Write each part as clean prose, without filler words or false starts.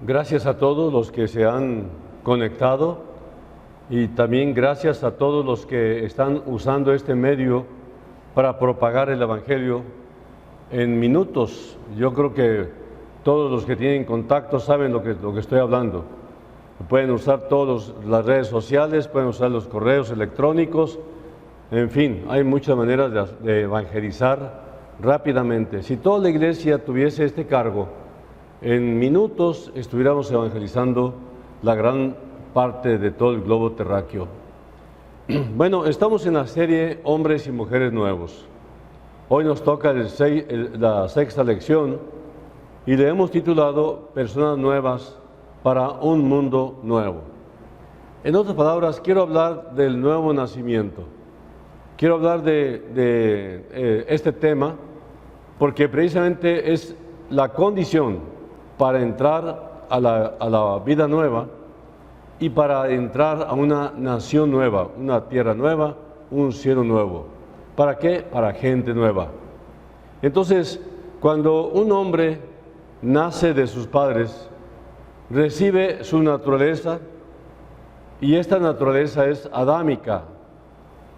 Gracias a todos los que se han conectado y también gracias a todos los que están usando este medio para propagar el Evangelio en minutos. Yo creo que todos los que tienen contacto saben lo que estoy hablando. Pueden usar todas las redes sociales, pueden usar los correos electrónicos, en fin, hay muchas maneras de evangelizar rápidamente. Si toda la iglesia tuviese este cargo, en minutos estuviéramos evangelizando la gran parte de todo el globo terráqueo. Bueno, estamos en la serie Hombres y Mujeres Nuevos. Hoy nos toca la sexta lección y le hemos titulado Personas Nuevas para un Mundo Nuevo. En otras palabras, quiero hablar del nuevo nacimiento. Quiero hablar de este tema porque precisamente es la condición para entrar a la vida nueva y para entrar a una nación nueva, una tierra nueva, un cielo nuevo. ¿Para qué? Para gente nueva. Entonces, cuando un hombre nace de sus padres, recibe su naturaleza y esta naturaleza es adámica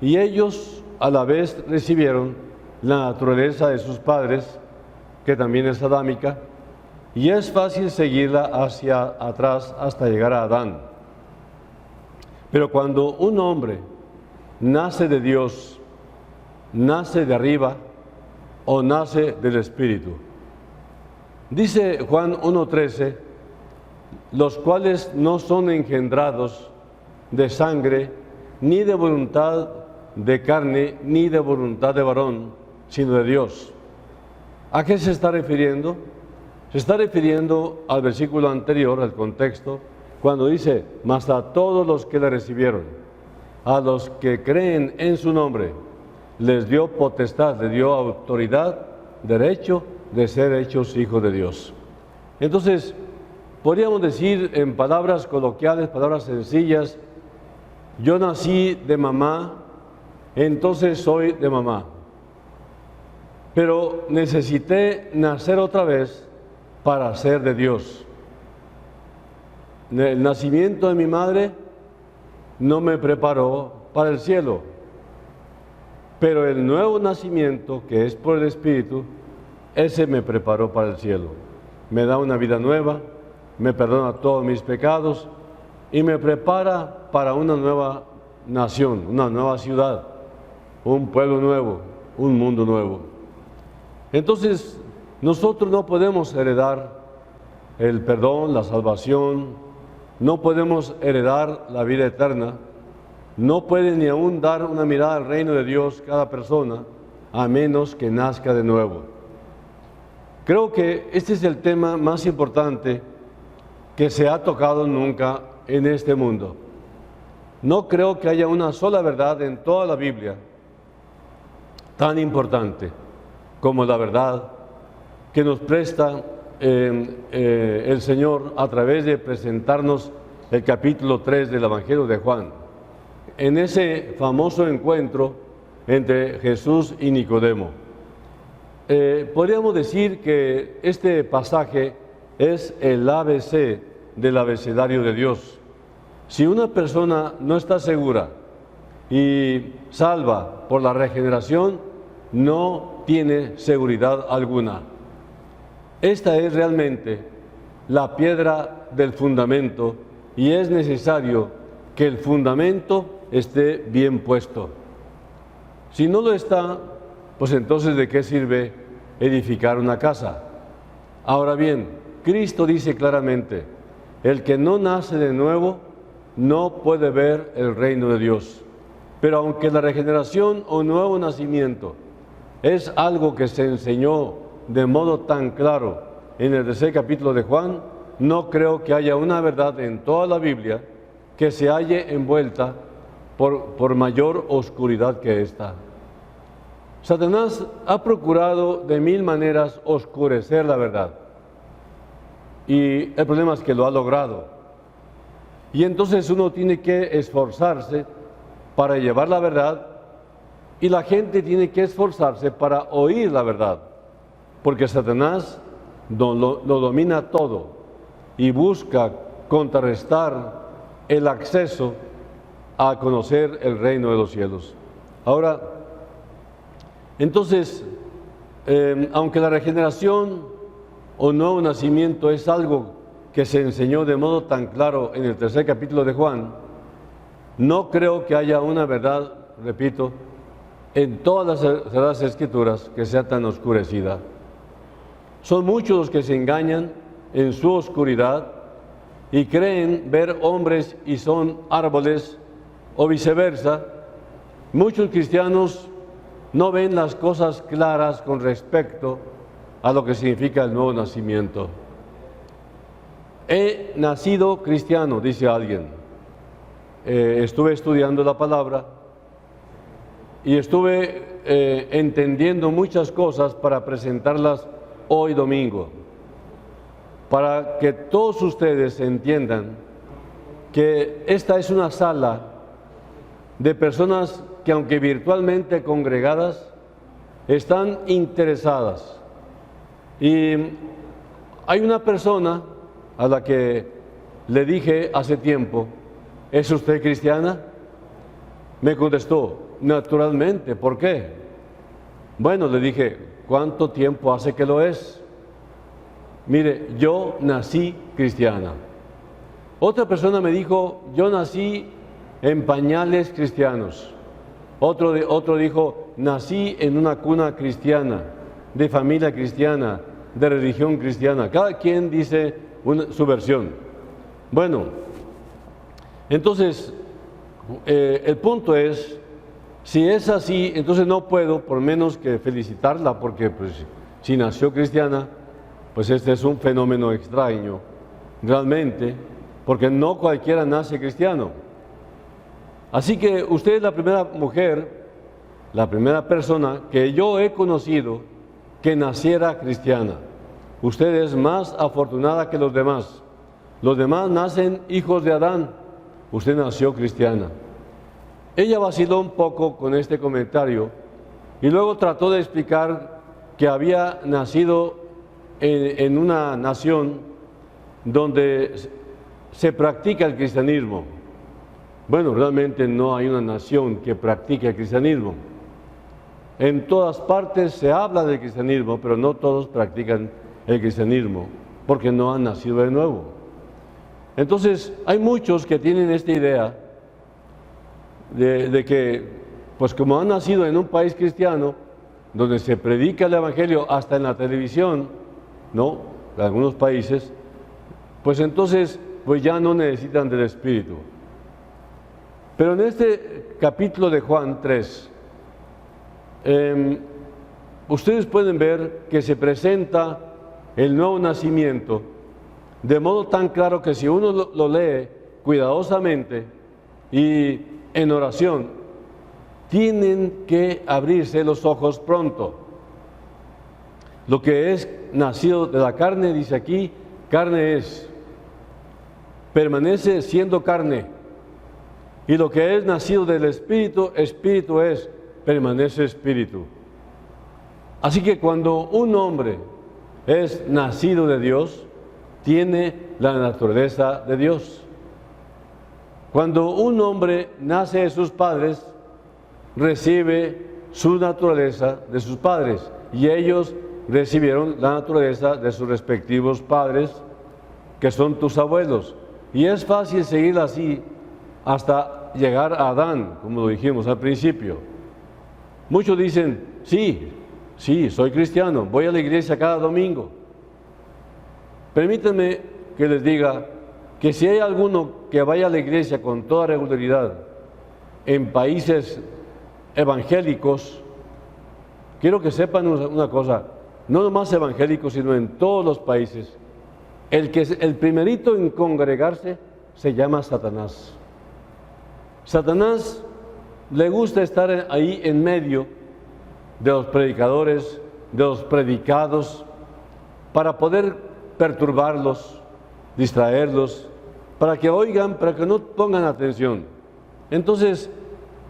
y ellos a la vez recibieron la naturaleza de sus padres, que también es adámica, y es fácil seguirla hacia atrás hasta llegar a Adán. Pero cuando un hombre nace de Dios, nace de arriba o nace del Espíritu, dice Juan 1:13, los cuales no son engendrados de sangre, ni de voluntad de carne, ni de voluntad de varón, sino de Dios. ¿A qué se está refiriendo? Se está refiriendo al versículo anterior, al contexto, cuando dice, mas a todos los que le recibieron, a los que creen en su nombre, les dio potestad, les dio autoridad, derecho de ser hechos hijos de Dios. Entonces, podríamos decir en palabras coloquiales, palabras sencillas, yo nací de mamá, entonces soy de mamá. Pero necesité nacer otra vez para ser de Dios. El nacimiento de mi madre no me preparó para el cielo, pero el nuevo nacimiento, que es por el Espíritu, ese me preparó para el cielo. Me da una vida nueva, me perdona todos mis pecados y me prepara para una nueva nación, una nueva ciudad, un pueblo nuevo, un mundo nuevo. Entonces, nosotros no podemos heredar el perdón, la salvación, no podemos heredar la vida eterna, no puede ni aún dar una mirada al reino de Dios cada persona, a menos que nazca de nuevo. Creo que este es el tema más importante que se ha tocado nunca en este mundo. No creo que haya una sola verdad en toda la Biblia tan importante como la verdad que nos presta el Señor a través de presentarnos el capítulo 3 del Evangelio de Juan. En ese famoso encuentro entre Jesús y Nicodemo. Podríamos decir que este pasaje es el ABC del abecedario de Dios. Si una persona no está segura y salva por la regeneración, no tiene seguridad alguna. Esta es realmente la piedra del fundamento y es necesario que el fundamento esté bien puesto. Si no lo está, pues entonces ¿de qué sirve edificar una casa? Ahora bien, Cristo dice claramente, el que no nace de nuevo no puede ver el reino de Dios. Pero aunque la regeneración o nuevo nacimiento es algo que se enseñó de modo tan claro en el tercer capítulo de Juan, no creo que haya una verdad en toda la Biblia que se halle envuelta por mayor oscuridad que esta. Satanás ha procurado de mil maneras oscurecer la verdad y el problema es que lo ha logrado. Y entonces uno tiene que esforzarse para llevar la verdad y la gente tiene que esforzarse para oír la verdad, porque Satanás lo domina todo y busca contrarrestar el acceso a conocer el reino de los cielos. Ahora, entonces, aunque la regeneración o nuevo nacimiento es algo que se enseñó de modo tan claro en el tercer capítulo de Juan, no creo que haya una verdad, repito, en todas las Escrituras que sea tan oscurecida. Son muchos los que se engañan en su oscuridad y creen ver hombres y son árboles, o viceversa. Muchos cristianos no ven las cosas claras con respecto a lo que significa el nuevo nacimiento. He nacido cristiano, dice alguien. Estuve estudiando la palabra y estuve entendiendo muchas cosas para presentarlas hoy domingo, para que todos ustedes entiendan que esta es una sala de personas que, aunque virtualmente congregadas, están interesadas. Y hay una persona a la que le dije hace tiempo: ¿es usted cristiana? Me contestó: naturalmente. ¿Por qué? Bueno, le dije: ¿cuánto tiempo hace que lo es? Mire, yo nací cristiana. Otra persona me dijo: yo nací en pañales cristianos. Otro dijo: nací en una cuna cristiana, de familia cristiana, de religión cristiana. Cada quien dice su versión. Bueno, entonces, el punto es, si es así, entonces no puedo por menos que felicitarla, porque pues, si nació cristiana, pues este es un fenómeno extraño, realmente, porque no cualquiera nace cristiano. Así que usted es la primera mujer, la primera persona que yo he conocido que naciera cristiana. Usted es más afortunada que los demás. Los demás nacen hijos de Adán. Usted nació cristiana. Ella vaciló un poco con este comentario y luego trató de explicar que había nacido en una nación donde se practica el cristianismo. Bueno, realmente no hay una nación que practique el cristianismo. En todas partes se habla del cristianismo, pero no todos practican el cristianismo, porque no han nacido de nuevo. Entonces, hay muchos que tienen esta idea de que, pues como han nacido en un país cristiano, donde se predica el Evangelio hasta en la televisión, ¿no?, de algunos países, pues entonces, pues ya no necesitan del Espíritu. Pero en este capítulo de Juan 3, ustedes pueden ver que se presenta el nuevo nacimiento de modo tan claro que si uno lo lee cuidadosamente y en oración, tienen que abrirse los ojos pronto. Lo que es nacido de la carne, dice aquí, carne es, permanece siendo carne. Y lo que es nacido del Espíritu, Espíritu es, permanece Espíritu. Así que cuando un hombre es nacido de Dios, tiene la naturaleza de Dios. Cuando un hombre nace de sus padres, recibe su naturaleza de sus padres, y ellos recibieron la naturaleza de sus respectivos padres, que son tus abuelos. Y es fácil seguir así hasta llegar a Adán, como lo dijimos al principio. Muchos dicen: sí, soy cristiano, voy a la iglesia cada domingo. Permítanme que les diga que si hay alguno que vaya a la iglesia con toda regularidad en países evangélicos, quiero que sepan una cosa: no nomás evangélicos, sino en todos los países, el que es el primerito en congregarse se llama Satanás. Satanás le gusta estar ahí en medio de los predicadores, de los predicados, para poder perturbarlos, distraerlos, para que oigan, para que no pongan atención. Entonces,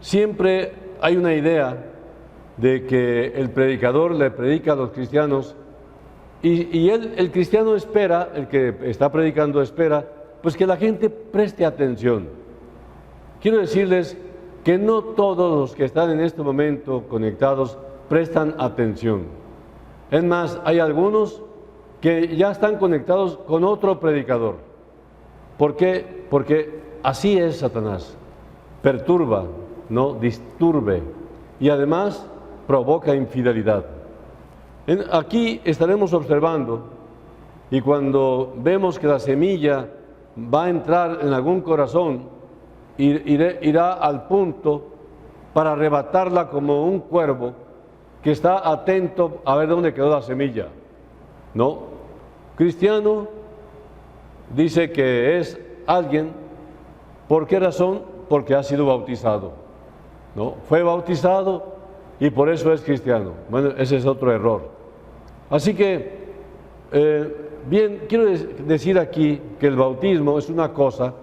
siempre hay una idea de que el predicador le predica a los cristianos Y el cristiano espera, el que está predicando espera, pues que la gente preste atención. Quiero decirles que no todos los que están en este momento conectados prestan atención. Es más, hay algunos que ya están conectados con otro predicador. ¿Por qué? Porque así es Satanás. Perturba, no disturbe, y además provoca infidelidad. Aquí estaremos observando, y cuando vemos que la semilla va a entrar en algún corazón, irá al punto para arrebatarla como un cuervo que está atento a ver dónde quedó la semilla. No, cristiano dice que es alguien, ¿por qué razón? Porque ha sido bautizado. ¿No? Fue bautizado y por eso es cristiano. Bueno, ese es otro error. Así que, bien, quiero decir aquí que el bautismo es una cosa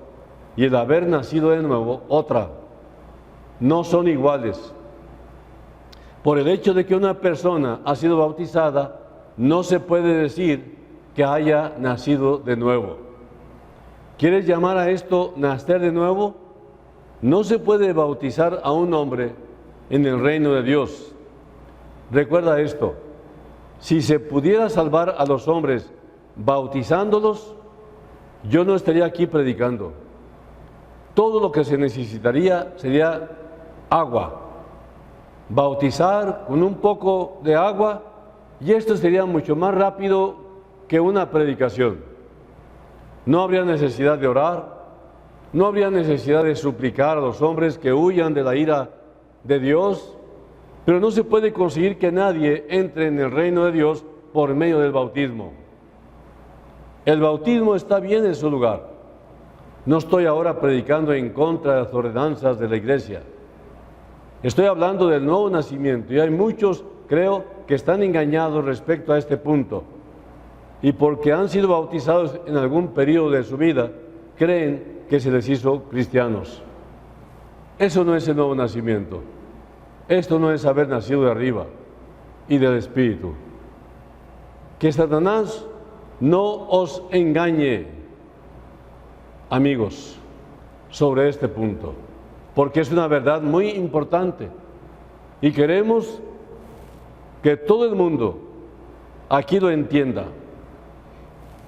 y el haber nacido de nuevo otra. No son iguales. Por el hecho de que una persona ha sido bautizada, no se puede decir que haya nacido de nuevo. ¿Quieres llamar a esto nacer de nuevo? No se puede bautizar a un hombre en el reino de Dios. Recuerda esto, si se pudiera salvar a los hombres bautizándolos, yo no estaría aquí predicando. Todo lo que se necesitaría sería agua. Bautizar con un poco de agua y esto sería mucho más rápido que una predicación. No habría necesidad de orar. No habría necesidad de suplicar a los hombres que huyan de la ira de Dios, pero no se puede conseguir que nadie entre en el reino de Dios por medio del bautismo. El bautismo está bien en su lugar. No estoy ahora predicando en contra de las ordenanzas de la iglesia. Estoy hablando del nuevo nacimiento y hay muchos, creo, que están engañados respecto a este punto. Y porque han sido bautizados en algún periodo de su vida, creen que se les hizo cristianos. Eso no es el nuevo nacimiento. Esto no es haber nacido de arriba y del Espíritu. Que Satanás no os engañe, amigos, sobre este punto, porque es una verdad muy importante y queremos que todo el mundo aquí lo entienda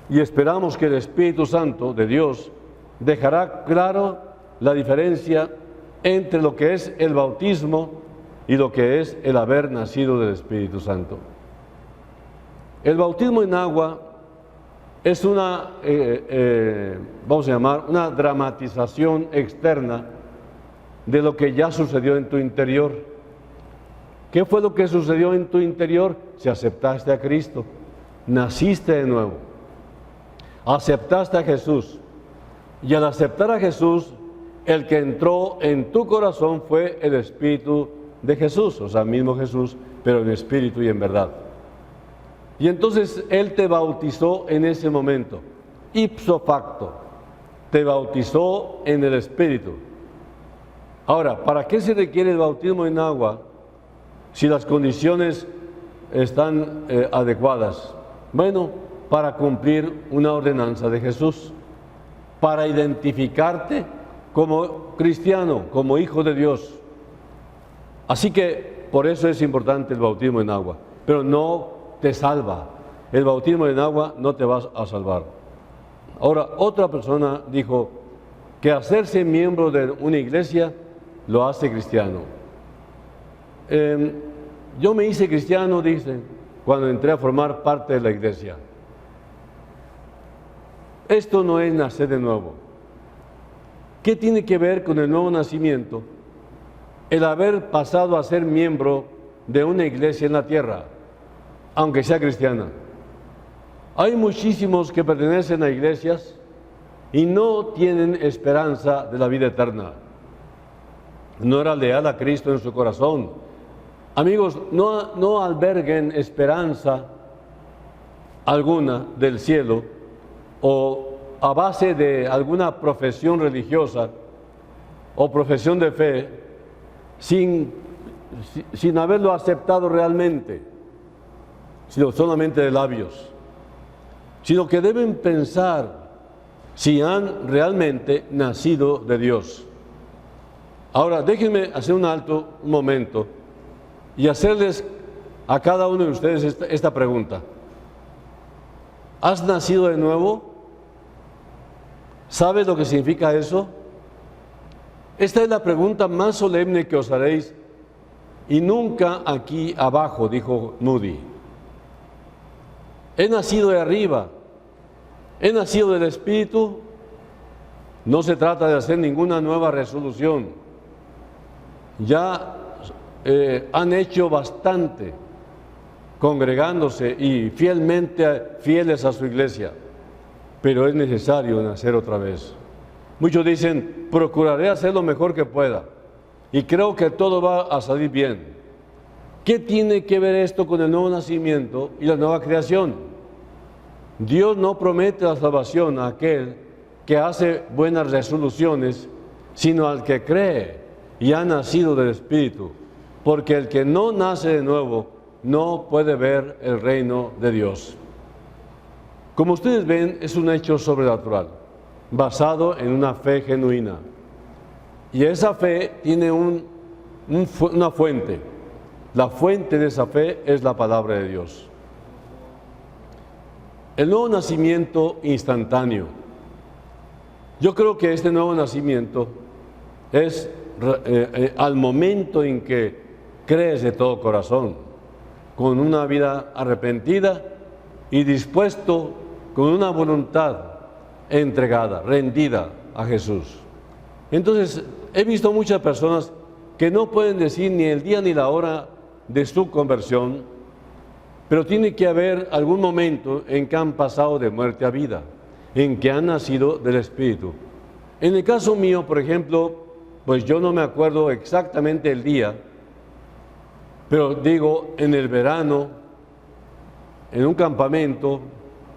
y esperamos que el Espíritu Santo de Dios dejará claro la diferencia entre lo que es el bautismo y lo que es el haber nacido del Espíritu Santo. El bautismo en agua es una, vamos a llamar, una dramatización externa de lo que ya sucedió en tu interior. ¿Qué fue lo que sucedió en tu interior? Si aceptaste a Cristo, naciste de nuevo, aceptaste a Jesús. Y al aceptar a Jesús, el que entró en tu corazón fue el Espíritu de Jesús, o sea, mismo Jesús, pero en espíritu y en verdad. Y entonces Él te bautizó en ese momento, ipso facto, te bautizó en el Espíritu. Ahora, ¿para qué se requiere el bautismo en agua si las condiciones están adecuadas? Bueno, para cumplir una ordenanza de Jesús, para identificarte como cristiano, como hijo de Dios. Así que por eso es importante el bautismo en agua, pero no te salva. El bautismo en agua no te va a salvar. Ahora, otra persona dijo que hacerse miembro de una iglesia lo hace cristiano. Yo me hice cristiano, dice, cuando entré a formar parte de la iglesia. Esto no es nacer de nuevo. ¿Qué tiene que ver con el nuevo nacimiento? El haber pasado a ser miembro de una iglesia en la tierra, aunque sea cristiana. Hay muchísimos que pertenecen a iglesias y no tienen esperanza de la vida eterna. No era leal a Cristo en su corazón. Amigos, no alberguen esperanza alguna del cielo o a base de alguna profesión religiosa o profesión de fe sin haberlo aceptado realmente, sino solamente de labios. sino que deben pensar si han realmente nacido de Dios. Ahora, déjenme hacer un alto un momento y hacerles a cada uno de ustedes esta pregunta. ¿Has nacido de nuevo? ¿Sabes lo que significa eso? Esta es la pregunta más solemne que os haréis, y nunca aquí abajo, dijo Moody. He nacido de arriba, he nacido del Espíritu. No se trata de hacer ninguna nueva resolución. Ya han hecho bastante congregándose y fieles a su iglesia, pero es necesario nacer otra vez. Muchos dicen, procuraré hacer lo mejor que pueda y creo que todo va a salir bien. ¿Qué tiene que ver esto con el nuevo nacimiento y la nueva creación? Dios no promete la salvación a aquel que hace buenas resoluciones, sino al que cree y ha nacido del Espíritu, porque el que no nace de nuevo no puede ver el reino de Dios. Como ustedes ven, es un hecho sobrenatural, basado en una fe genuina. Y esa fe tiene una fuente. La fuente de esa fe es la palabra de Dios. El nuevo nacimiento instantáneo. Yo creo que este nuevo nacimiento es al momento en que crees de todo corazón, con una vida arrepentida y dispuesto, con una voluntad entregada, rendida a Jesús. Entonces, he visto muchas personas que no pueden decir ni el día ni la hora de su conversión, pero tiene que haber algún momento en que han pasado de muerte a vida, en que han nacido del Espíritu. En el caso mío, por ejemplo, pues yo no me acuerdo exactamente el día, pero digo, en el verano, en un campamento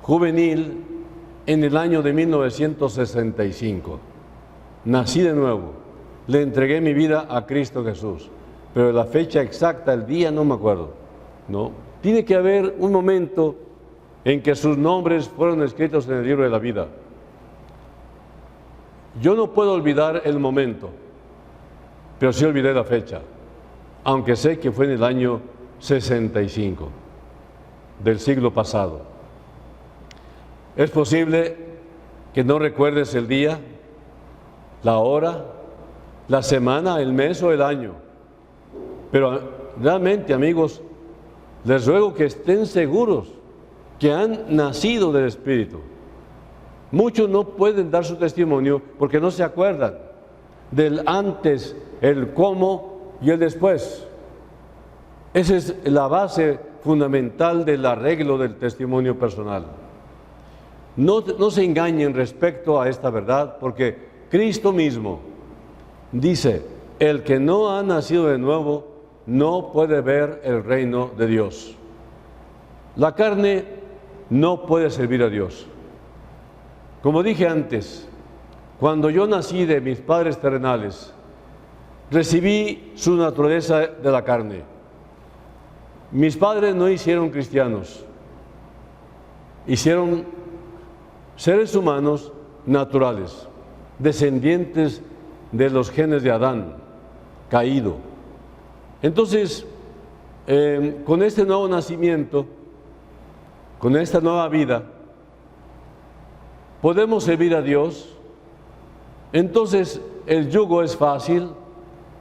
juvenil, en el año de 1965. Nací de nuevo, le entregué mi vida a Cristo Jesús, pero la fecha exacta, el día, no me acuerdo, ¿no? Tiene que haber un momento en que sus nombres fueron escritos en el libro de la vida. Yo no puedo olvidar el momento, pero sí olvidé la fecha, aunque sé que fue en el año 65 del siglo pasado. Es posible que no recuerdes el día, la hora, la semana, el mes o el año, pero realmente, amigos, les ruego que estén seguros que han nacido del Espíritu. Muchos no pueden dar su testimonio porque no se acuerdan del antes, el cómo y el después. Esa es la base fundamental del arreglo del testimonio personal. No se engañen respecto a esta verdad, porque Cristo mismo dice, el que no ha nacido de nuevo no puede ver el reino de Dios. La carne no puede servir a Dios. Como dije antes, cuando yo nací de mis padres terrenales, recibí su naturaleza de la carne. Mis padres no hicieron cristianos, hicieron seres humanos naturales, descendientes de los genes de Adán, caído. Entonces, con este nuevo nacimiento, con esta nueva vida, podemos servir a Dios. Entonces, el yugo es fácil,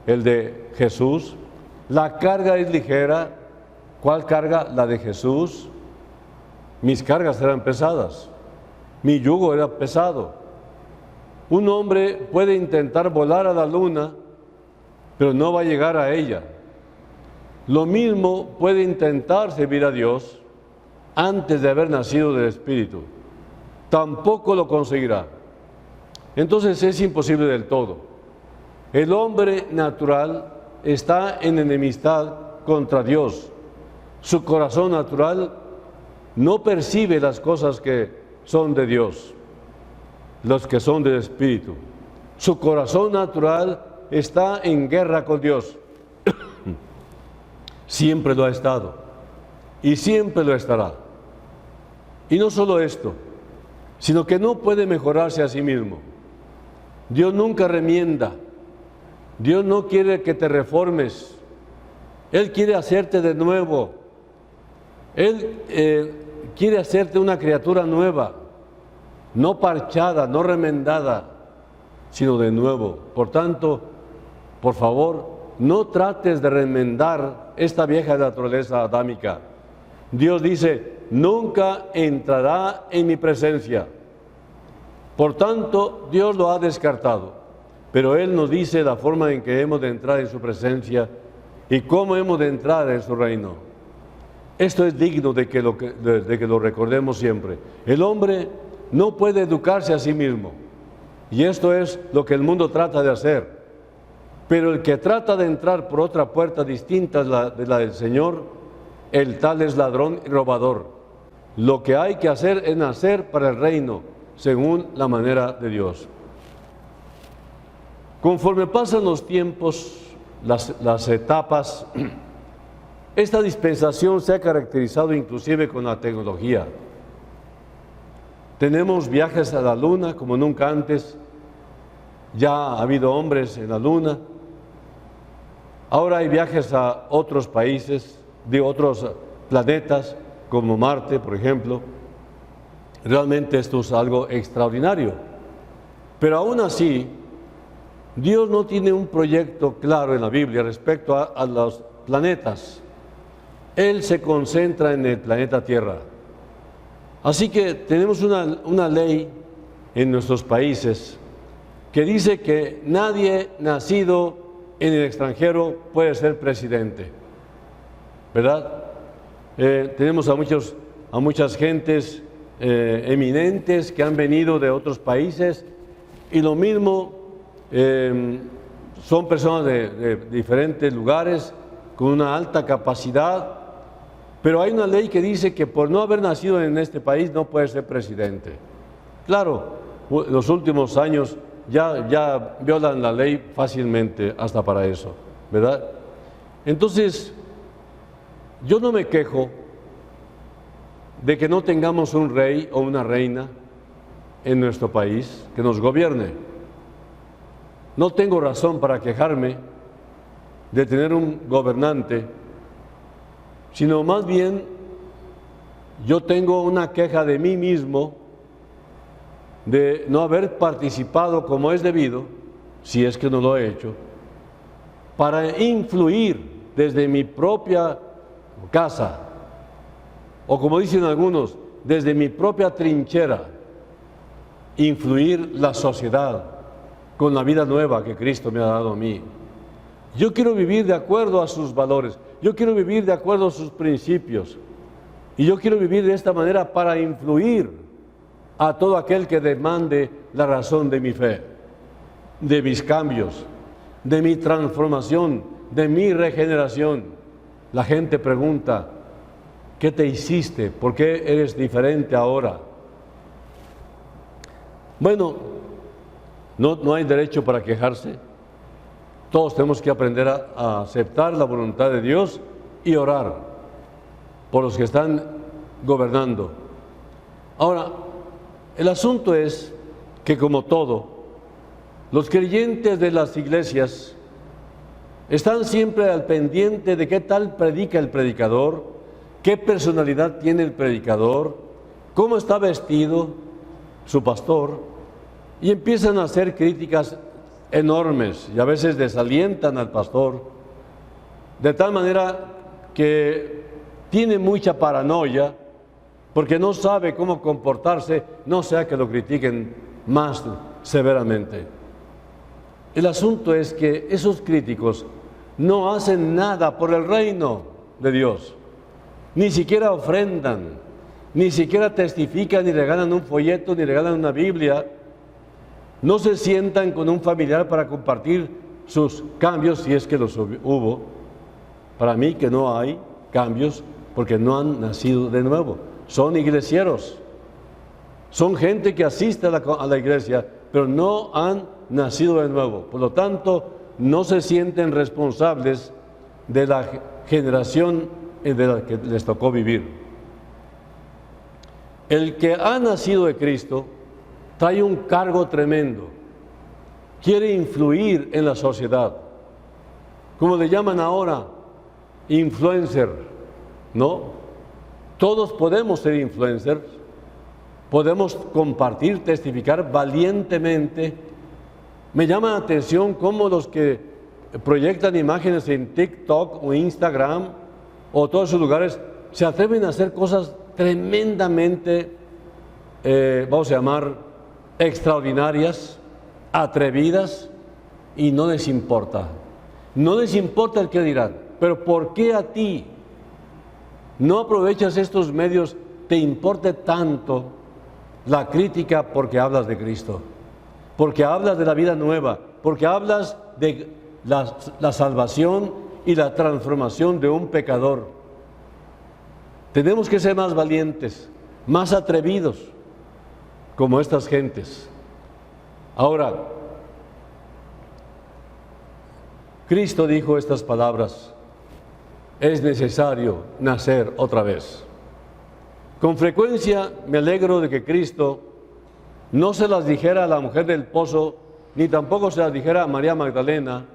el de Jesús. La carga es ligera. ¿Cuál carga? La de Jesús. Mis cargas eran pesadas. Mi yugo era pesado. Un hombre puede intentar volar a la luna, pero no va a llegar a ella. Lo mismo puede intentar servir a Dios antes de haber nacido del Espíritu. Tampoco lo conseguirá. Entonces es imposible del todo. El hombre natural está en enemistad contra Dios. Su corazón natural no percibe las cosas que son de Dios, los que son del Espíritu. Su corazón natural está en guerra con Dios. Siempre lo ha estado y siempre lo estará. Y no solo esto, sino que no puede mejorarse a sí mismo. Dios nunca remienda. Dios no quiere que te reformes. Él quiere hacerte de nuevo. Él quiere hacerte una criatura nueva, no parchada, no remendada, sino de nuevo. Por tanto, por favor, no trates de remendar esta vieja naturaleza adámica. Dios dice, nunca entrará en mi presencia. Por tanto, Dios lo ha descartado. Pero Él nos dice la forma en que hemos de entrar en su presencia y cómo hemos de entrar en su reino. Esto es digno de que lo recordemos siempre. El hombre no puede educarse a sí mismo. Y esto es lo que el mundo trata de hacer. Pero el que trata de entrar por otra puerta distinta de la del Señor, el tal es ladrón y robador. Lo que hay que hacer es nacer para el reino, según la manera de Dios. Conforme pasan los tiempos, las etapas, esta dispensación se ha caracterizado inclusive con la tecnología. Tenemos viajes a la luna como nunca antes. Ya ha habido hombres en la luna. Ahora hay viajes a otros países, de otros planetas, como Marte, por ejemplo. Realmente esto es algo extraordinario. Pero aún así, Dios no tiene un proyecto claro en la Biblia respecto a los planetas. Él se concentra en el planeta Tierra. Así que tenemos una ley en nuestros países que dice que nadie nacido en el extranjero puede ser presidente, ¿verdad? Tenemos a muchas gentes eminentes que han venido de otros países y lo mismo son personas de diferentes lugares con una alta capacidad, pero hay una ley que dice que por no haber nacido en este país no puede ser presidente. Claro, en los últimos años ya violan la ley fácilmente hasta para eso, ¿verdad? Entonces, yo no me quejo de que no tengamos un rey o una reina en nuestro país que nos gobierne. No tengo razón para quejarme de tener un gobernante, sino más bien yo tengo una queja de mí mismo de no haber participado como es debido, si es que no lo he hecho, para influir desde mi propia casa, o como dicen algunos, desde mi propia trinchera, influir la sociedad con la vida nueva que Cristo me ha dado a mí. Yo quiero vivir de acuerdo a sus valores, yo quiero vivir de acuerdo a sus principios, y yo quiero vivir de esta manera para influir a todo aquel que demande la razón de mi fe, de mis cambios, de mi transformación, de mi regeneración. La gente pregunta, ¿qué te hiciste? ¿Por qué eres diferente ahora? Bueno, no hay derecho para quejarse. Todos tenemos que aprender a aceptar la voluntad de Dios y orar por los que están gobernando. Ahora, el asunto es que, como todo, los creyentes de las iglesias están siempre al pendiente de qué tal predica el predicador, qué personalidad tiene el predicador, cómo está vestido su pastor, y empiezan a hacer críticas enormes y a veces desalientan al pastor, de tal manera que tiene mucha paranoia porque no sabe cómo comportarse, no sea que lo critiquen más severamente. El asunto es que esos críticos no hacen nada por el reino de Dios, ni siquiera ofrendan, ni siquiera testifican, ni regalan un folleto, ni regalan una Biblia. No se sientan con un familiar para compartir sus cambios, si es que los hubo. Para mí que no hay cambios porque no han nacido de nuevo. Son iglesieros, son gente que asiste a la iglesia, pero no han nacido de nuevo. Por lo tanto, no se sienten responsables de la generación de la que les tocó vivir. El que ha nacido de Cristo trae un cargo tremendo. Quiere influir en la sociedad. Como le llaman ahora, influencer, ¿no? Todos podemos ser influencers. Podemos compartir, testificar valientemente. Me llama la atención cómo los que proyectan imágenes en TikTok o Instagram o todos esos lugares se atreven a hacer cosas tremendamente, vamos a llamar, extraordinarias, atrevidas, y no les importa. No les importa el que dirán. Pero ¿por qué a ti no aprovechas estos medios, te importe tanto la crítica porque hablas de Cristo? Porque hablas de la vida nueva, porque hablas de la salvación y la transformación de un pecador. Tenemos que ser más valientes, más atrevidos, como estas gentes. Ahora, Cristo dijo estas palabras: es necesario nacer otra vez. Con frecuencia me alegro de que Cristo no se las dijera a la mujer del pozo, ni tampoco se las dijera a María Magdalena.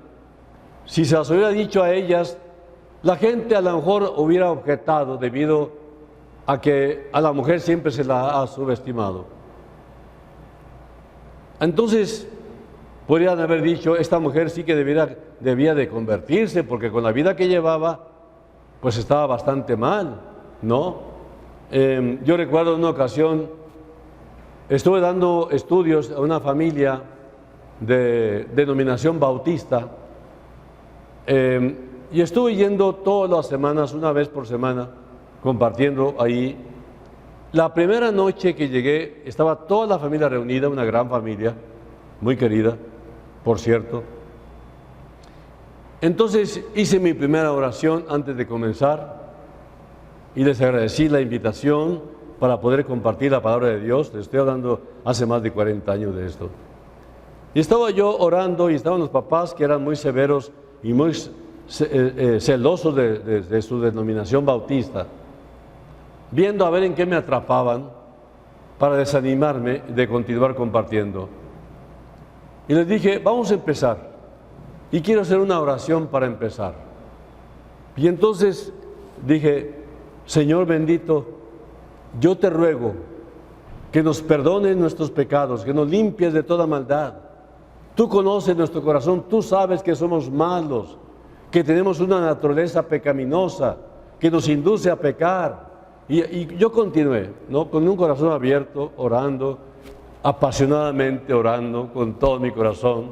Si se las hubiera dicho a ellas, la gente a lo mejor hubiera objetado debido a que a la mujer siempre se la ha subestimado. Entonces, podrían haber dicho, esta mujer sí que debía de convertirse, porque con la vida que llevaba, pues estaba bastante mal, ¿no? Yo recuerdo en una ocasión, estuve dando estudios a una familia de denominación bautista, y estuve yendo todas las semanas, una vez por semana, compartiendo ahí. La primera noche que llegué, estaba toda la familia reunida, una gran familia, muy querida, por cierto. Entonces hice mi primera oración antes de comenzar y les agradecí la invitación para poder compartir la palabra de Dios. Les estoy hablando hace más de 40 años de esto. Y estaba yo orando y estaban los papás que eran muy severos y muy celosos de su denominación bautista, viendo a ver en qué me atrapaban para desanimarme de continuar compartiendo. Y les dije, vamos a empezar. Y quiero hacer una oración para empezar. Y entonces dije, Señor bendito, yo te ruego que nos perdones nuestros pecados, que nos limpies de toda maldad. Tú conoces nuestro corazón, tú sabes que somos malos, que tenemos una naturaleza pecaminosa, que nos induce a pecar. Y yo continué, ¿no? Con un corazón abierto, orando, apasionadamente orando, con todo mi corazón.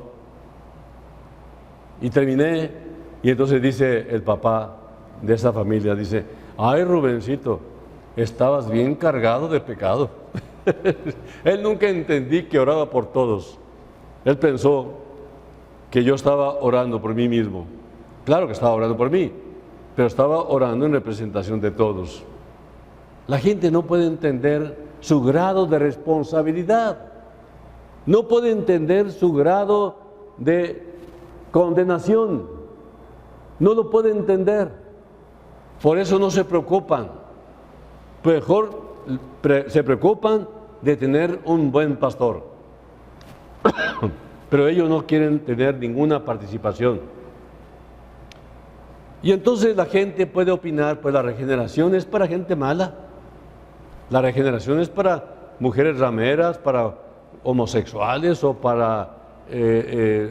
Y terminé, y entonces dice el papá de esa familia, dice, ay Rubencito, estabas bien cargado de pecado. Él nunca entendí que oraba por todos. Él pensó que yo estaba orando por mí mismo. Claro que estaba orando por mí, pero estaba orando en representación de todos. La gente no puede entender su grado de responsabilidad. No puede entender su grado de condenación. No lo puede entender. Por eso no se preocupan. Mejor se preocupan de tener un buen pastor. Pero ellos no quieren tener ninguna participación. Y entonces la gente puede opinar, pues la regeneración es para gente mala. La regeneración es para mujeres rameras, para homosexuales o para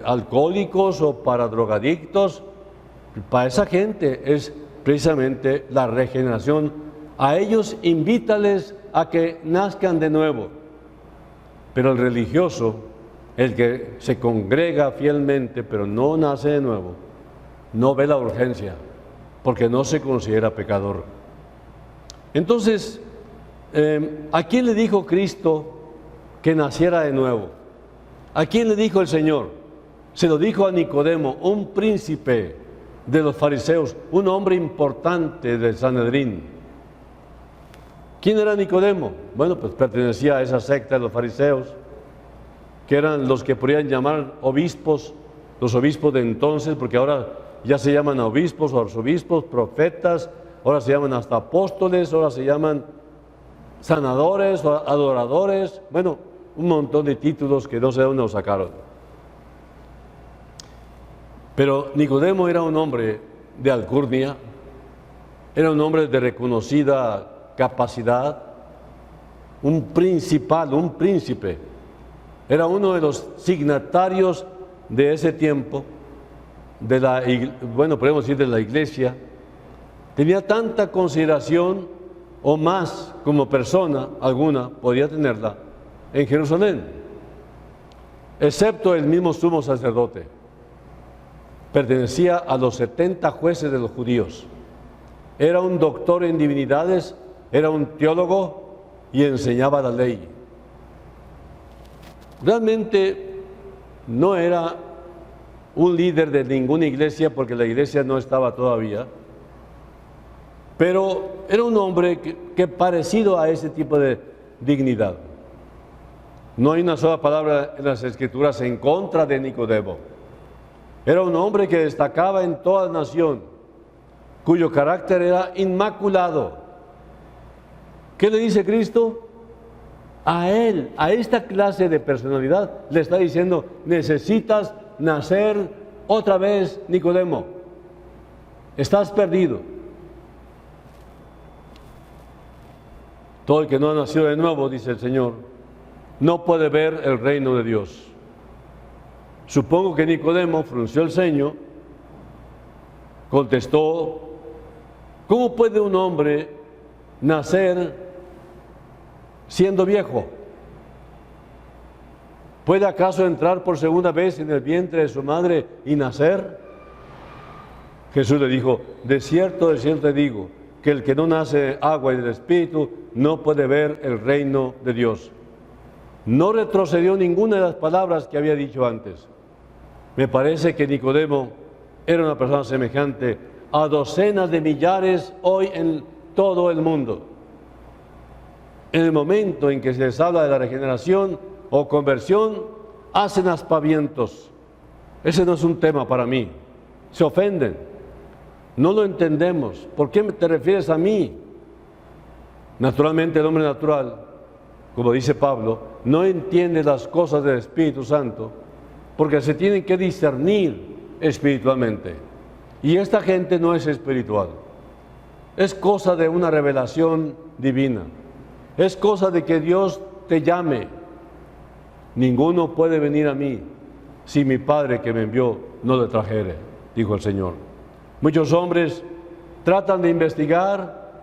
alcohólicos o para drogadictos. Para esa gente es precisamente la regeneración. A ellos invítales a que nazcan de nuevo. Pero el religioso, el que se congrega fielmente pero no nace de nuevo, no ve la urgencia porque no se considera pecador. Entonces, ¿a quién le dijo Cristo que naciera de nuevo? ¿A quién le dijo el Señor? Se lo dijo a Nicodemo, un príncipe de los fariseos, un hombre importante del Sanedrín. ¿Quién era Nicodemo? Bueno, pues pertenecía a esa secta de los fariseos, que eran los que podrían llamar obispos, los obispos de entonces, porque ahora ya se llaman obispos o arzobispos, profetas, ahora se llaman hasta apóstoles, ahora se llaman sanadores o adoradores, bueno, un montón de títulos que no sé de dónde los sacaron. Pero Nicodemo era un hombre de alcurnia, era un hombre de reconocida capacidad, un principal, un príncipe, era uno de los signatarios de ese tiempo, podemos decir de la iglesia. Tenía tanta consideración o más como persona alguna, podía tenerla en Jerusalén, excepto el mismo sumo sacerdote. Pertenecía a los 70 jueces de los judíos. Era un doctor en divinidades, era un teólogo y enseñaba la ley. Realmente no era un líder de ninguna iglesia porque la iglesia no estaba todavía, pero era un hombre que parecido a ese tipo de dignidad. No hay una sola palabra en las Escrituras en contra de Nicodemo. Era un hombre que destacaba en toda nación, cuyo carácter era inmaculado. ¿Qué le dice Cristo? A él, a esta clase de personalidad, le está diciendo: necesitas nacer otra vez, Nicodemo. Estás perdido. Todo el que no ha nacido de nuevo, dice el Señor, no puede ver el reino de Dios. Supongo que Nicodemo frunció el ceño, contestó: ¿cómo puede un hombre nacer siendo viejo? ¿Puede acaso entrar por segunda vez en el vientre de su madre y nacer? Jesús le dijo: de cierto te digo, que el que no nace de agua y del Espíritu no puede ver el reino de Dios. No retrocedió ninguna de las palabras que había dicho antes. Me parece que Nicodemo era una persona semejante a docenas de millares hoy en todo el mundo. En el momento en que se les habla de la regeneración o conversión, hacen aspavientos. Ese no es un tema para mí. Se ofenden. No lo entendemos. ¿Por qué te refieres a mí? Naturalmente, el hombre natural, como dice Pablo, no entiende las cosas del Espíritu Santo porque se tienen que discernir espiritualmente. Y esta gente no es espiritual. Es cosa de una revelación divina. Es cosa de que Dios te llame. Ninguno puede venir a mí si mi Padre que me envió no le trajere, dijo el Señor. Muchos hombres tratan de investigar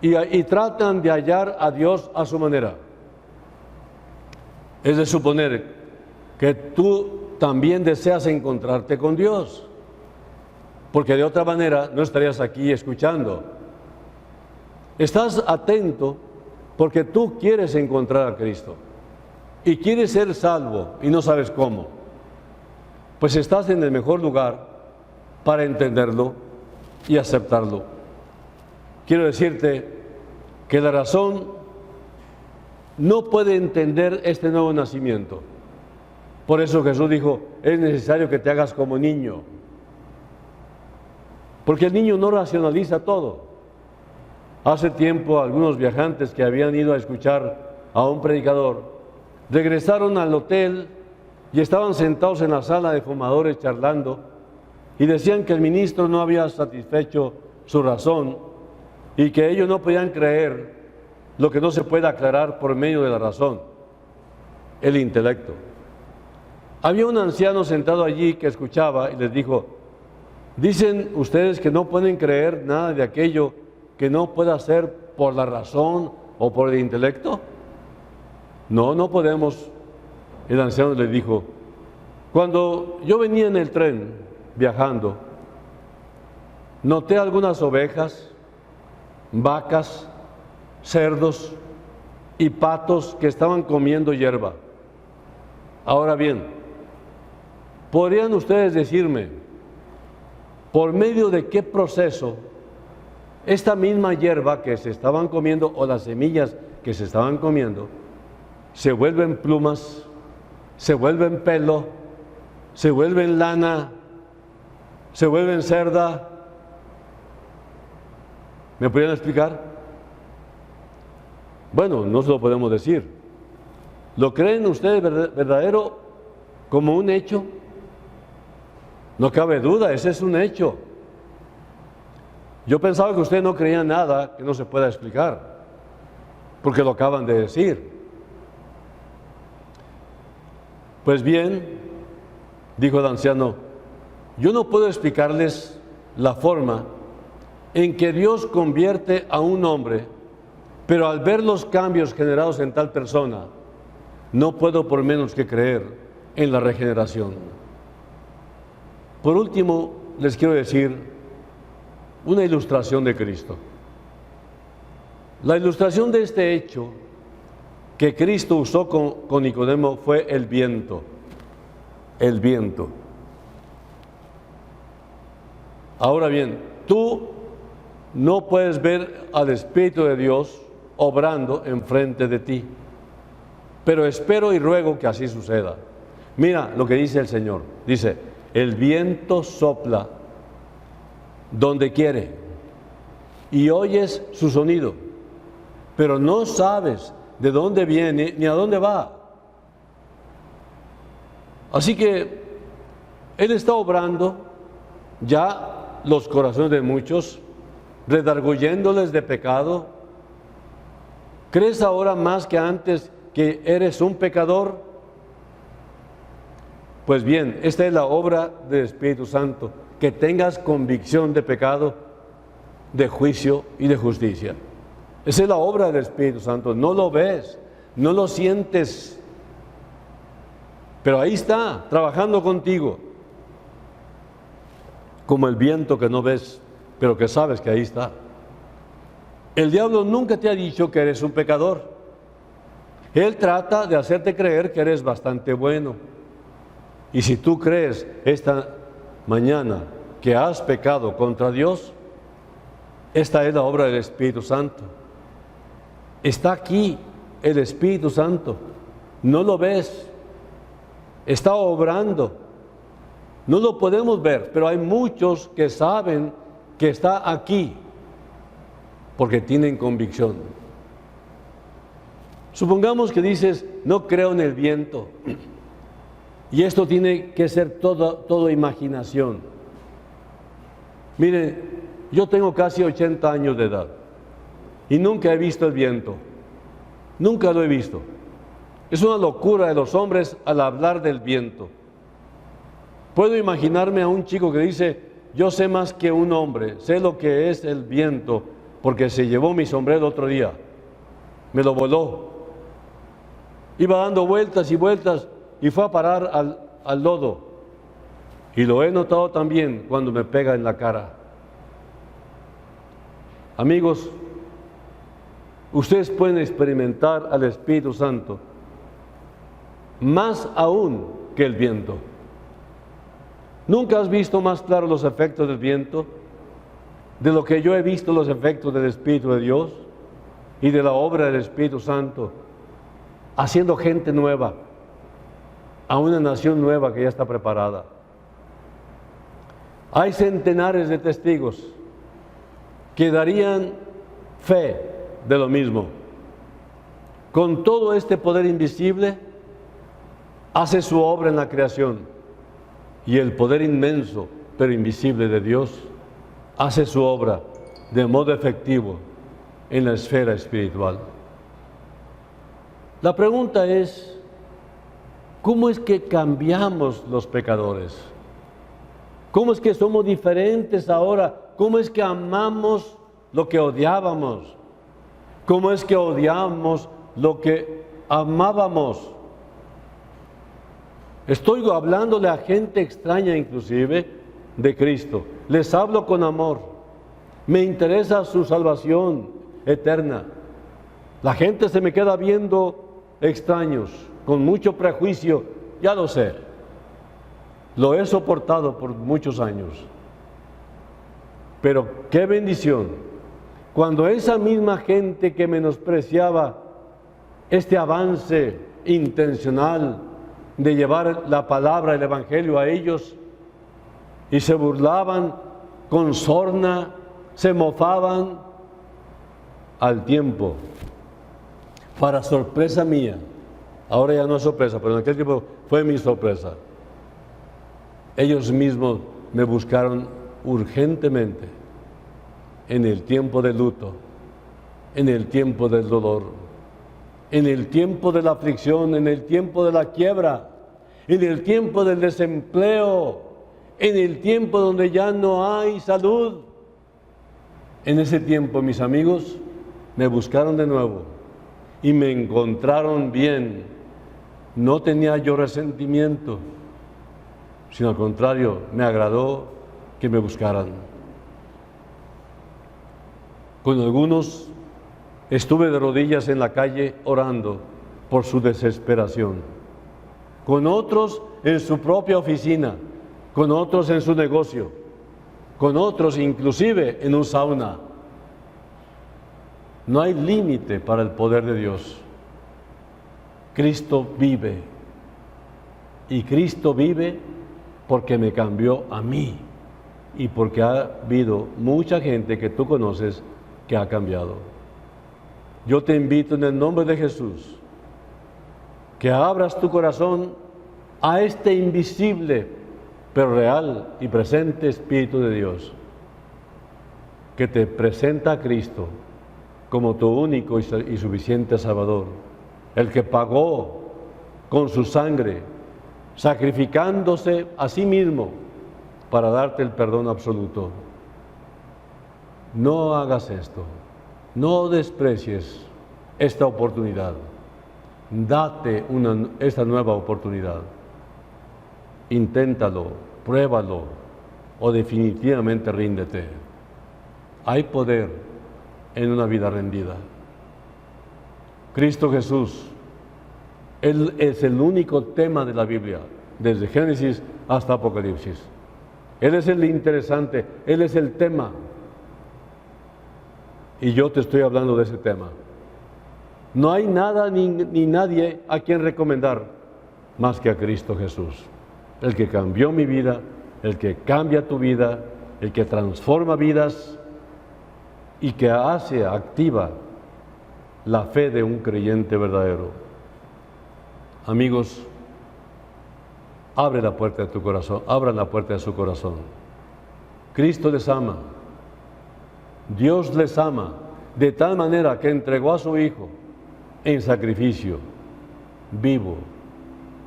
y tratan de hallar a Dios a su manera. Es de suponer que tú también deseas encontrarte con Dios, porque de otra manera no estarías aquí escuchando. Estás atento porque tú quieres encontrar a Cristo y quieres ser salvo y no sabes cómo. Pues estás en el mejor lugar para entenderlo y aceptarlo. Quiero decirte que la razón no puede entender este nuevo nacimiento. Por eso Jesús dijo: es necesario que te hagas como niño. Porque el niño no racionaliza todo. Hace tiempo algunos viajantes que habían ido a escuchar a un predicador regresaron al hotel y estaban sentados en la sala de fumadores charlando y decían que el ministro no había satisfecho su razón y que ellos no podían creer lo que no se puede aclarar por medio de la razón, el intelecto. Había un anciano sentado allí que escuchaba y les dijo: ¿dicen ustedes que no pueden creer nada de aquello que no pueda ser por la razón o por el intelecto? No, no podemos. El anciano les dijo: cuando yo venía en el tren viajando, noté algunas ovejas, vacas, cerdos y patos que estaban comiendo hierba. Ahora bien, ¿podrían ustedes decirme por medio de qué proceso esta misma hierba que se estaban comiendo o las semillas que se estaban comiendo se vuelven plumas, se vuelven pelo, se vuelven lana, se vuelven cerda? ¿Me podrían explicar? Bueno, no se lo podemos decir. ¿Lo creen ustedes verdadero como un hecho? No cabe duda, ese es un hecho. Yo pensaba que ustedes no creían nada que no se pueda explicar, porque lo acaban de decir. Pues bien, dijo el anciano, yo no puedo explicarles la forma en que Dios convierte a un hombre, pero al ver los cambios generados en tal persona, no puedo por menos que creer en la regeneración. Por último, les quiero decir una ilustración de Cristo. La ilustración de este hecho que Cristo usó con Nicodemo fue el viento. El viento. Ahora bien, tú no puedes ver al Espíritu de Dios obrando enfrente de ti, pero espero y ruego que así suceda. Mira lo que dice el Señor. Dice, el viento sopla donde quiere y oyes su sonido, pero no sabes de dónde viene ni a dónde va. Así que Él está obrando ya los corazones de muchos, redarguyéndoles de pecado. ¿Crees ahora más que antes que eres un pecador? Pues bien, esta es la obra del Espíritu Santo, que tengas convicción de pecado, de juicio y de justicia. Esa es la obra del Espíritu Santo. No lo ves, no lo sientes, pero ahí está, trabajando contigo, como el viento que no ves, pero que sabes que ahí está. El diablo nunca te ha dicho que eres un pecador. Él trata de hacerte creer que eres bastante bueno. Y si tú crees esta mañana que has pecado contra Dios, esta es la obra del Espíritu Santo. Está aquí el Espíritu Santo. No lo ves. Está obrando. No lo podemos ver, pero hay muchos que saben que está aquí porque tienen convicción. Supongamos que dices, no creo en el viento. Y esto tiene que ser todo imaginación. Miren, yo tengo casi 80 años de edad y nunca he visto el viento. Nunca lo he visto. Es una locura de los hombres al hablar del viento. Puedo imaginarme a un chico que dice, yo sé más que un hombre, sé lo que es el viento, porque se llevó mi sombrero otro día, me lo voló. Iba dando vueltas y vueltas y fue a parar al lodo. Y lo he notado también cuando me pega en la cara. Amigos, ustedes pueden experimentar al Espíritu Santo más aún que el viento. ¿Nunca has visto más claro los efectos del viento de lo que yo he visto los efectos del Espíritu de Dios y de la obra del Espíritu Santo, haciendo gente nueva, a una nación nueva que ya está preparada? Hay centenares de testigos que darían fe de lo mismo. Con todo este poder invisible, hace su obra en la creación, y el poder inmenso pero invisible de Dios hace su obra de modo efectivo en la esfera espiritual. La pregunta es, ¿cómo es que cambiamos los pecadores? ¿Cómo es que somos diferentes ahora? ¿Cómo es que amamos lo que odiábamos? ¿Cómo es que odiamos lo que amábamos? Estoy hablándole a gente extraña inclusive de Cristo. Les hablo con amor. Me interesa su salvación eterna. La gente se me queda viendo extraños, con mucho prejuicio, ya lo sé. Lo he soportado por muchos años. Pero qué bendición cuando esa misma gente que menospreciaba este avance intencional de llevar la palabra, el Evangelio a ellos, y se burlaban con sorna, se mofaban, al tiempo para sorpresa mía, ahora ya no es sorpresa, pero en aquel tiempo fue mi sorpresa, ellos mismos me buscaron urgentemente en el tiempo del luto, en el tiempo del dolor, en el tiempo de la aflicción, en el tiempo de la quiebra, en el tiempo del desempleo, en el tiempo donde ya no hay salud. En ese tiempo, mis amigos me buscaron de nuevo y me encontraron bien. No tenía yo resentimiento, sino al contrario, me agradó que me buscaran. Con algunos estuve de rodillas en la calle orando por su desesperación. Con otros en su propia oficina, con otros en su negocio, con otros inclusive en un sauna. No hay límite para el poder de Dios. Cristo vive. Y Cristo vive porque me cambió a mí y porque ha habido mucha gente que tú conoces que ha cambiado. Yo te invito en el nombre de Jesús que abras tu corazón a este invisible pero real y presente Espíritu de Dios que te presenta a Cristo como tu único y suficiente Salvador, el que pagó con su sangre, sacrificándose a sí mismo para darte el perdón absoluto. No hagas esto, no desprecies esta oportunidad, date esta nueva oportunidad, inténtalo, pruébalo o definitivamente ríndete. Hay poder en una vida rendida. Cristo Jesús, Él es el único tema de la Biblia, desde Génesis hasta Apocalipsis. Él es el interesante, Él es el tema. Y yo te estoy hablando de ese tema. No hay nada ni nadie a quien recomendar más que a Cristo Jesús, el que cambió mi vida, el que cambia tu vida, el que transforma vidas y que activa la fe de un creyente verdadero. Amigos, abre la puerta de tu corazón, abran la puerta de su corazón. Cristo les ama, Dios les ama de tal manera que entregó a su Hijo en sacrificio vivo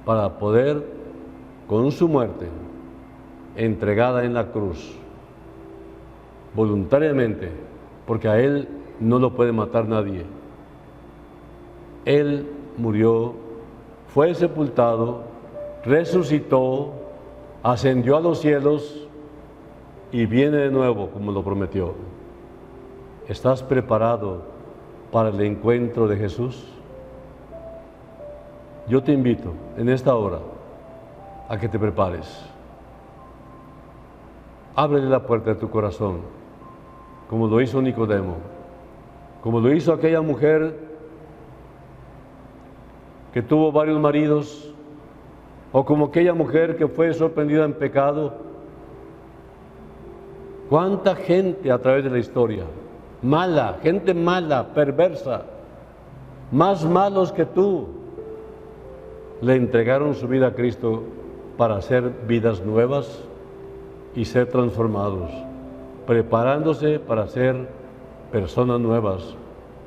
para poder, con su muerte entregada en la cruz, voluntariamente, porque a Él no lo puede matar nadie. Él murió, fue sepultado, resucitó, ascendió a los cielos y viene de nuevo como lo prometió. ¿Estás preparado para el encuentro de Jesús? Yo te invito en esta hora a que te prepares. Ábrele la puerta de tu corazón, como lo hizo Nicodemo, como lo hizo aquella mujer que tuvo varios maridos, o como aquella mujer que fue sorprendida en pecado. ¿Cuánta gente a través de la historia, mala, gente mala, perversa, más malos que tú, le entregaron su vida a Cristo para hacer vidas nuevas y ser transformados, preparándose para ser personas nuevas,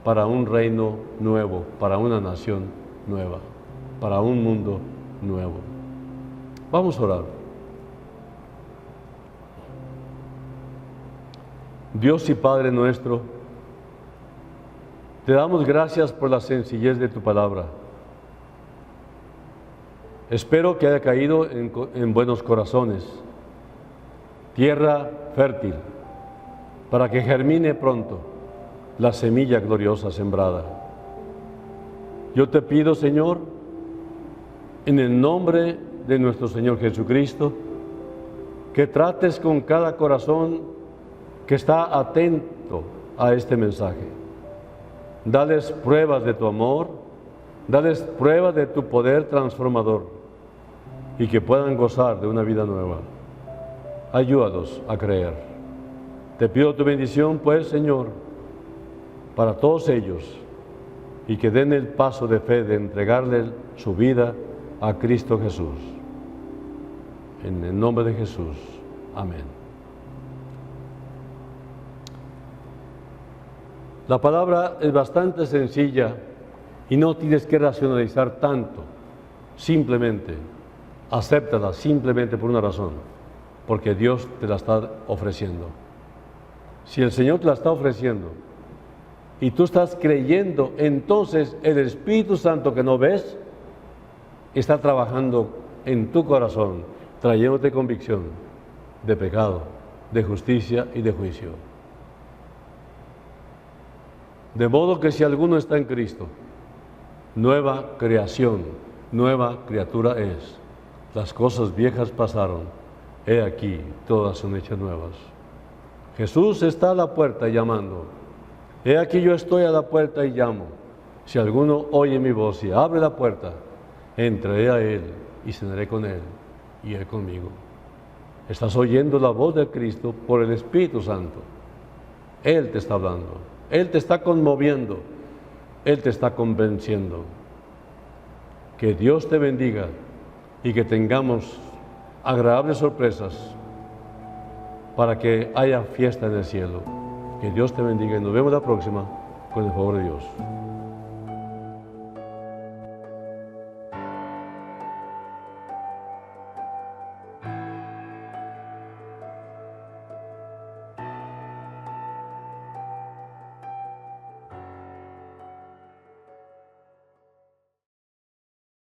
para un reino nuevo, para una nación nueva, para un mundo nuevo? Vamos a orar. Dios y Padre nuestro, te damos gracias por la sencillez de tu palabra. Espero que haya caído en buenos corazones, tierra fértil, para que germine pronto la semilla gloriosa sembrada. Yo te pido, Señor, en el nombre de nuestro Señor Jesucristo, que trates con cada corazón que está atento a este mensaje. Dales pruebas de tu amor, dales pruebas de tu poder transformador y que puedan gozar de una vida nueva. Ayúdalos a creer. Te pido tu bendición, pues, Señor, para todos ellos y que den el paso de fe de entregarle su vida a Cristo Jesús. En el nombre de Jesús. Amén. La palabra es bastante sencilla y no tienes que racionalizar tanto. Simplemente, acéptala simplemente por una razón, porque Dios te la está ofreciendo. Si el Señor te la está ofreciendo y tú estás creyendo, entonces el Espíritu Santo que no ves está trabajando en tu corazón, trayéndote convicción de pecado, de justicia y de juicio. De modo que si alguno está en Cristo, nueva creación, nueva criatura es. Las cosas viejas pasaron, he aquí, todas son hechas nuevas. Jesús está a la puerta llamando. He aquí yo estoy a la puerta y llamo. Si alguno oye mi voz y abre la puerta, entraré a Él y cenaré con Él y Él conmigo. Estás oyendo la voz de Cristo por el Espíritu Santo. Él te está hablando, Él te está conmoviendo, Él te está convenciendo. Que Dios te bendiga y que tengamos agradables sorpresas para que haya fiesta en el cielo. Que Dios te bendiga y nos vemos la próxima con el favor de Dios.